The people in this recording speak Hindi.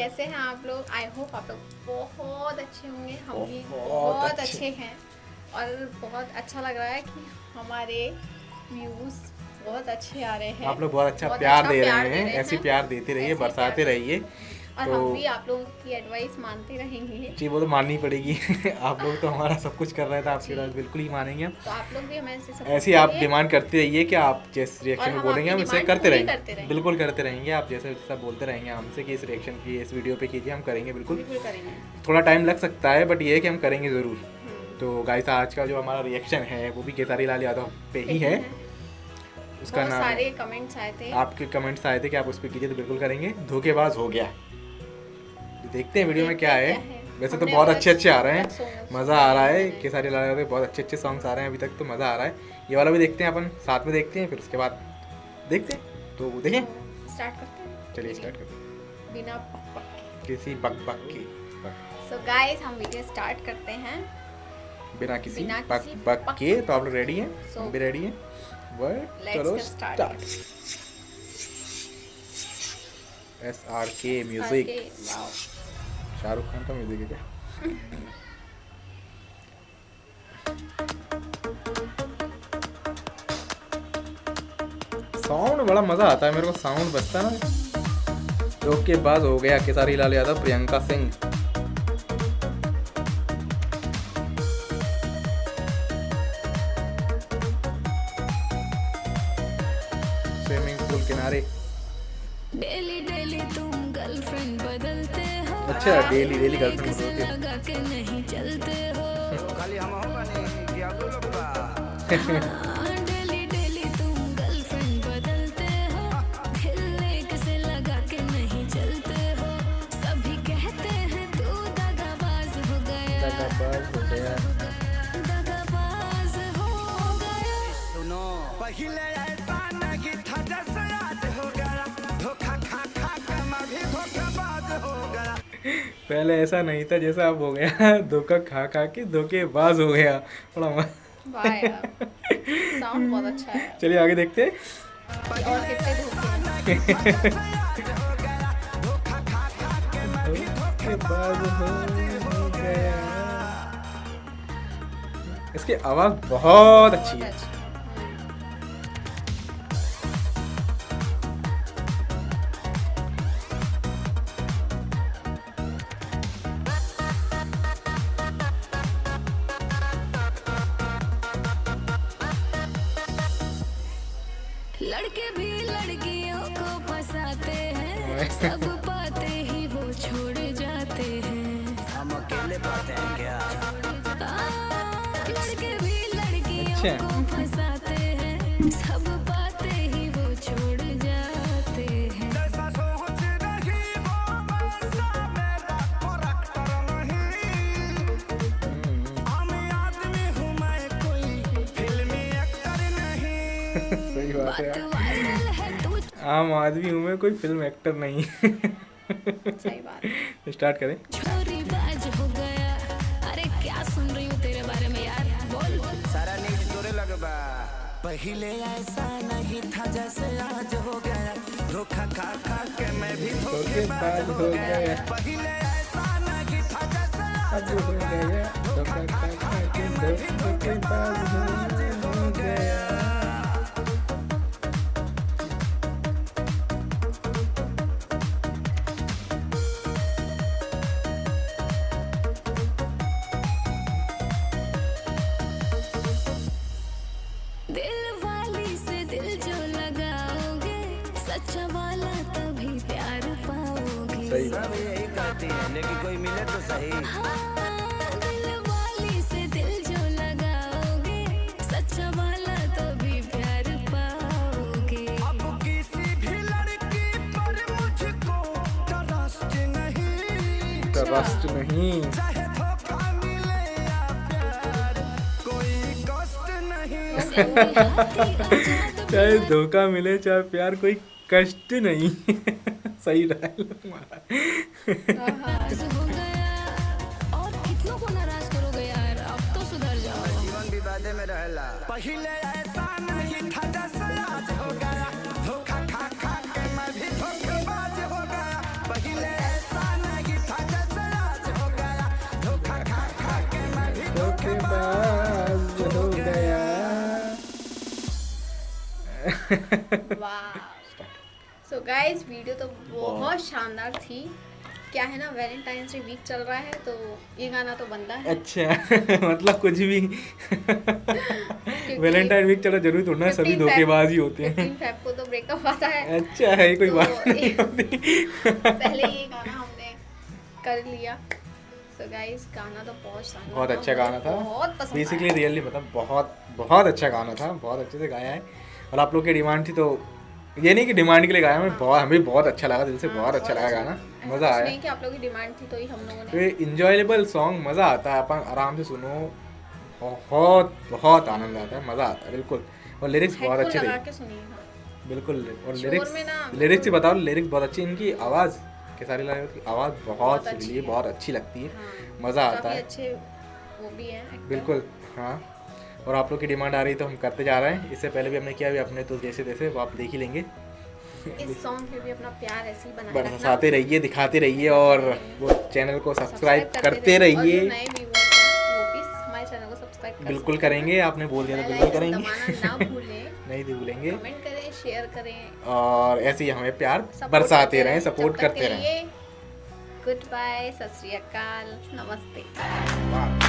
कैसे हैं आप लोग? आई होप आप लोग बहुत अच्छे होंगे। हम भी बहुत अच्छे हैं और बहुत अच्छा लग रहा है कि हमारे व्यूज बहुत अच्छे आ रहे हैं। आप लोग बहुत अच्छा प्यार दे रहे हैं। ऐसे प्यार देते रहिए, बरसाते रहिए और तो हम भी आप लोगों की एडवाइस मानते रहेंगे। जी, वो तो माननी पड़ेगी। आप लोग तो हमारा सब कुछ कर रहे थे, आपकी बात बिल्कुल ही मानेंगे हम। तो आप लोग भी हमें ऐसे आप डिमांड करते रहिए कि आप जिस रिएक्शन में बोलेंगे हम इसे करते रहेंगे। बिल्कुल करते रहेंगे। आप जैसे सब बोलते रहेंगे हमसे कि इस रिएक्शन की, इस वीडियो पे कीजिए, हम करेंगे बिल्कुल करेंगे। थोड़ा टाइम लग सकता है बट ये है कि हम करेंगे ज़रूर। तो गाइस आज का जो हमारा रिएक्शन है वो भी खेसारी लाल यादव पे ही है। उसका नाम सारे कमेंट्स आए थे, आपके कमेंट्स आए थे कि आप उस पर कीजिए, तो बिल्कुल करेंगे। धोखेबाज हो गया। देखते हैं वीडियो में क्या है। वैसे तो बहुत अच्छे आ रहे हैं, मज़ा आ रहा है। खेसारी लाल यादव बहुत अच्छे सॉन्ग्स आ रहे हैं अभी तक, तो मज़ा आ रहा है। ये वाला भी देखते हैं अपन, साथ में देखते हैं, फिर उसके बाद देखते हैं। तो देखें, स्टार्ट करते हैं। चलिए स्टार्ट करते हैं बिना किसी बक बक की। सो गाइस हम वीडियो स्टार्ट करते हैं बिना किसी बक बक के। तो आप लोग रेडी हैं? हम भी रेडी हैं। चलो start. SRK music. Shahrukh Khan का म्यूजिक है क्या? साउंड बड़ा मजा आता है मेरे को, साउंड बजता है ना। धोखेबाज हो गया खेसारी लाल यादव, प्रियंका सिंह। स्विमिंग पूल किनारे। डेली डेली तुम गर्लफ्रेंड बदलते हो। अच्छा, डेली डेली गर्लफ्रेंड बदलते हो। लगा के नहीं चलते हो। खाली हम हो बने कि आप लोग बा। डेली डेली तुम गर्लफ्रेंड बदलते हो। दिल एक से लगा के नहीं चलते हो। सभी कहते हैं तू दगाबाज हो गया। दगाबाज हो गया। दगाबाज हो गया। सुनो, पहले ऐसा नहीं था जैसे आज हो गया। धोखा खा खा के मैं भी धोखेबाज हो गया। पहले ऐसा नहीं था जैसा अब हो गया। धोखा खा खा के धोखेबाज हो गया। बड़ा वाह यार, साउंड बहुत अच्छा है। चलिए आगे देखते हैं। और कितने धोखे। धोखेबाज हो गया। इसकी आवाज बहुत अच्छी है। लड़के भी लड़कियों को फंसाते हैं। सब पाते ही वो छोड़ जाते हैं। हम अकेले पाते हैं क्या? लड़के भी लड़कियों को फंसाते हैं। सब पाते ही वो छोड़ जाते हैं। जैसा सोच रही वो वैसा मेरा करैक्टर नहीं। आम आदमी हूँ मैं, कोई फिल्मी एक्टर नहीं। सही बात है यार। वायरल है तू। आम आदमी हूँ मैं, कोई फिल्म एक्टर नहीं। सही बात है। स्टार्ट करें। छोरी बाज हो गया। अरे क्या सुन रही हूँ तेरे बारे में यार, बोल। सारा न्यूज तोरे लगबा। पहले ऐसा नहीं था जैसे आज हो गया। धोखा खा खा के मैं भी धोखेबाज हो गया। पहले ऐसा नहीं था जैसे आज अब हो गया। धोखा खा खा के धोखेबाज हो गया। दिल वाली से दिल जो लगाओगे, सच्चा वाला तभी प्यार पाओगे। सही सब यही कहती है लेकिन कोई मिले तो सही। हाँ, दिल वाली से दिल जो लगाओगे, सच्चा वाला तभी प्यार पाओगे। अब किसी भी लड़की पर मुझको ट्रस्ट नहीं। ट्रस्ट नहीं। चाहे धोखा मिले या प्यार, कोई कष्ट नहीं। चाहे धोखा मिले चाहे प्यार, कोई कष्ट नहीं। सही डायलॉग मारा। नाराज हो गया। और कितनों को नाराज करोगे यार, अब तो सुधर जाओ। जीवन विवादे में रहला। पहले ऐसा नहीं था जैसे आज हो गया। धोखा खा खा के मैं भी धोखेबाज हो गया। पहले ऐसा वाह। सो गाइस वीडियो तो बहुत शानदार थी। क्या है ना, वैलेंटाइंस डे वीक चल रहा है तो ये गाना तो बनता है। अच्छा मतलब कुछ भी वैलेंटाइन वीक चलो जरूरी थोड़ा ना, सभी धोखेबाज ही होते हैं। 15 फेब को तो ब्रेकअप आता है। अच्छा है, कोई तो बात नहीं होती। पहले ये गाना हमने कर लिया। सो गाइस गाना तो बहुत शानदार, बहुत अच्छा गाना था, बहुत पसंद बेसिकली आया। रियली मतलब बहुत बहुत अच्छा गाना था, बहुत अच्छे से गाया है। और आप लोग की डिमांड थी तो ये नहीं कि डिमांड के लिए गाया, हमें बहुत अच्छा लगा, दिल से बहुत अच्छा लगा गाना, मज़ा आया। नहीं कि आप लोगों की डिमांड थी तो ही हम लोगों तो ने। ये इंजॉयबल सॉन्ग, मज़ा आता है, अपन आराम से सुनो, बहुत बहुत आनंद आता है, मज़ा आता है बिल्कुल। और लिरिक्स बहुत अच्छे हेडफोन लगा थे के सुनिएगा। बिल्कुल। और शोर में ना लिरिक्स ही बताओ, लिरिक्स बहुत अच्छी, इनकी आवाज़ खेसारी लाल की आवाज़ बहुत अच्छी सुरीली, है। बहुत अच्छी लगती है, हाँ, मज़ा आता काफी है अच्छे वो भी है actor। बिल्कुल। हाँ, और आप लोग की डिमांड आ रही तो हम करते जा रहे हैं। इससे पहले भी हमने किया, भी अपने तो जैसे तैसे वो आप देख ही लेंगे। इस सॉन्ग पे भी अपना प्यार ऐसे ही बनाए रखना। बरसाते रहिए, दिखाते रहिए, और वो चैनल को सब्सक्राइब करते और रहिए। जो नए व्यूअर्स हैं वो भी हमारे चैनल को सब्सक्राइब कर बिल्कुल सकते हैं। करेंगे, आपने बोल दिया तो बेल बिल्कुल आइकन करेंगे। दबाना ना भूलें। नहीं भूलेंगे। कमेंट करें, शेयर करें, और ऐसे ही हमें प्यार सपोर्ट बरसाते करते रहें, सपोर्ट जब तक करते के रहें। लिए गुड बाय, सत श्री अकाल, नमस्ते। वाह।